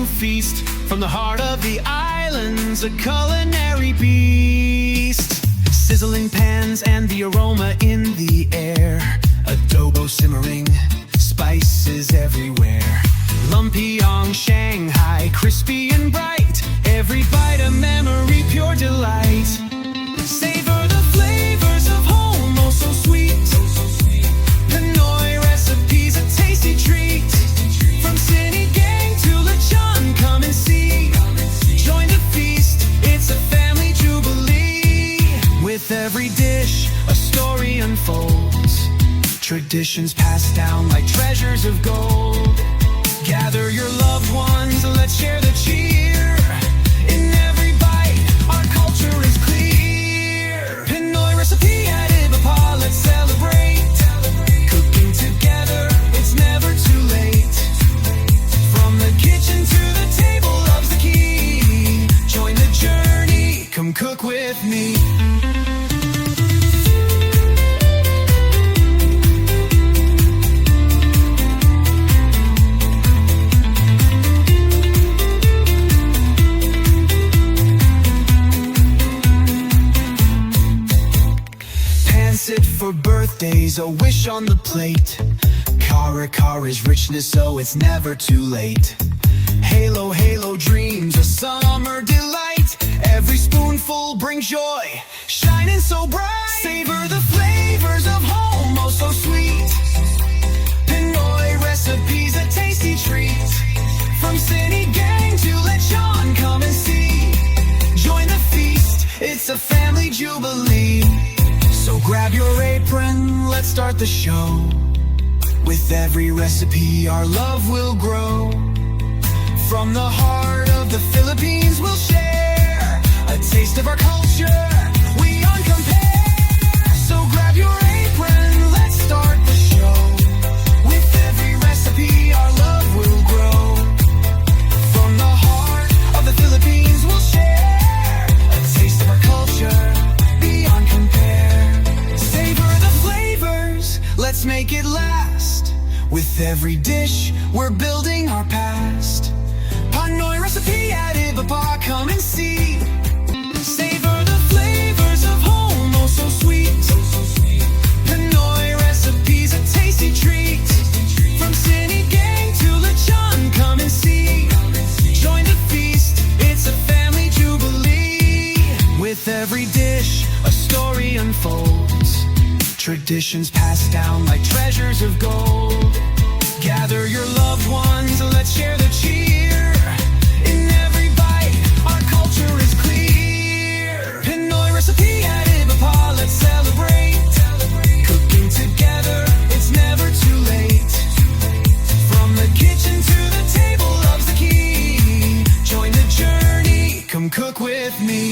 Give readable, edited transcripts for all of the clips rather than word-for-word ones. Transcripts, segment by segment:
to feast. From the heart of the islands, a culinary beast. Sizzling pans and the aroma in the air. Adobo simmering, spices everywhere. Lumpyong, Shanghai, crispy and bright. Every bite a memory, pure delight. Savor the flavors of home, oh so sweet. Pinoy recipes, a tasty treat. From Sinigang to lechon, come and see. Join the feast, it's a family jubilee. With every dish, a story unfolds. Traditions passed down like treasures of gold. Gather your loved ones, let's share the cheer. In every bite, our culture is clear. Pinoy recipe at Ibapa, let's celebrate. Cooking together, it's never too late. From the kitchen to the table, love's the key. Join the journey, come cook with me. Sit for birthdays, a wish on the plate. Kara is richness, so it's never too late. Halo, halo dreams, a summer delight. Every spoonful brings joy, shining so bright. Savor the flavors of home, oh so sweet. Pinoy recipes, a tasty treat. From Sinigang to lechon, come and see. Join the feast, it's a family jubilee. So grab your apron, let's start the show. With every recipe, our love will grow. From the heart of the Philippines, we'll share a taste of our culture, we uncompare. So grab your apron, let's start the show. With every recipe, our love will grow. From the heart of the Philippines, we'll share a taste of our culture, beyond compare. Savor the flavors, let's make it last. With every dish, we're building our past. Pinoy recipe at Ibapa, come and see. Savor the flavors of home, oh so sweet. Pinoy recipes, a tasty treat. From Sinigang to lechon, come and see. Join the feast, it's a family jubilee. With every dish, a story unfolds. Traditions passed down like treasures of gold. Gather your loved ones, let's share the cheer. In every bite, our culture is clear. Pinoy recipe at Ibapa, let's celebrate. Cooking together, it's never too late. From the kitchen to the table, love's the key. Join the journey, come cook with me.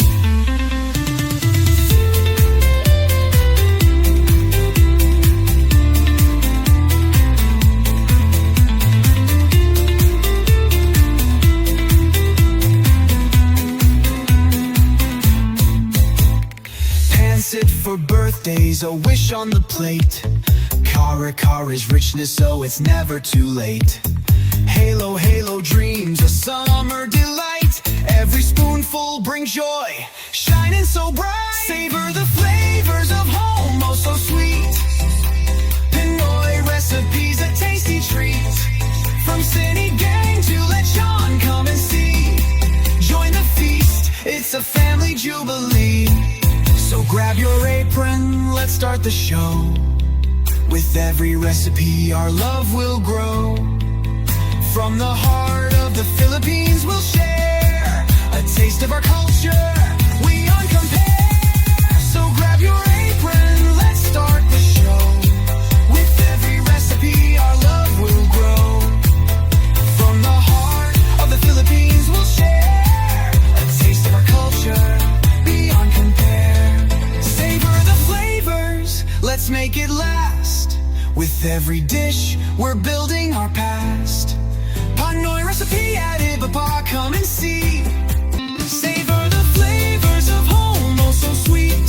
Sit for birthdays, a wish on the plate. Kara is richness, so it's never too late. Halo, halo dreams, a summer delight. Every spoonful brings joy, shining so bright. Savor the flavors of home, oh so sweet. Pinoy recipes, a tasty treat. From Sinigang to lechon, come and see. Join the feast, it's a family jubilee. So grab your apron, let's start the show. With every recipe, our love will grow. From the heart of the Philippines, we'll share a taste of our culture, we uncompare. So grab your apron, let's start the show. With every recipe, our love will grow. From the heart of the Philippines, we'll share a taste of our culture, beyond compare. Savor the flavors, let's make it last. With every dish, we're building our past. Pinoy recipe at Ibapa, come and see. Savor the flavors of home, oh so sweet.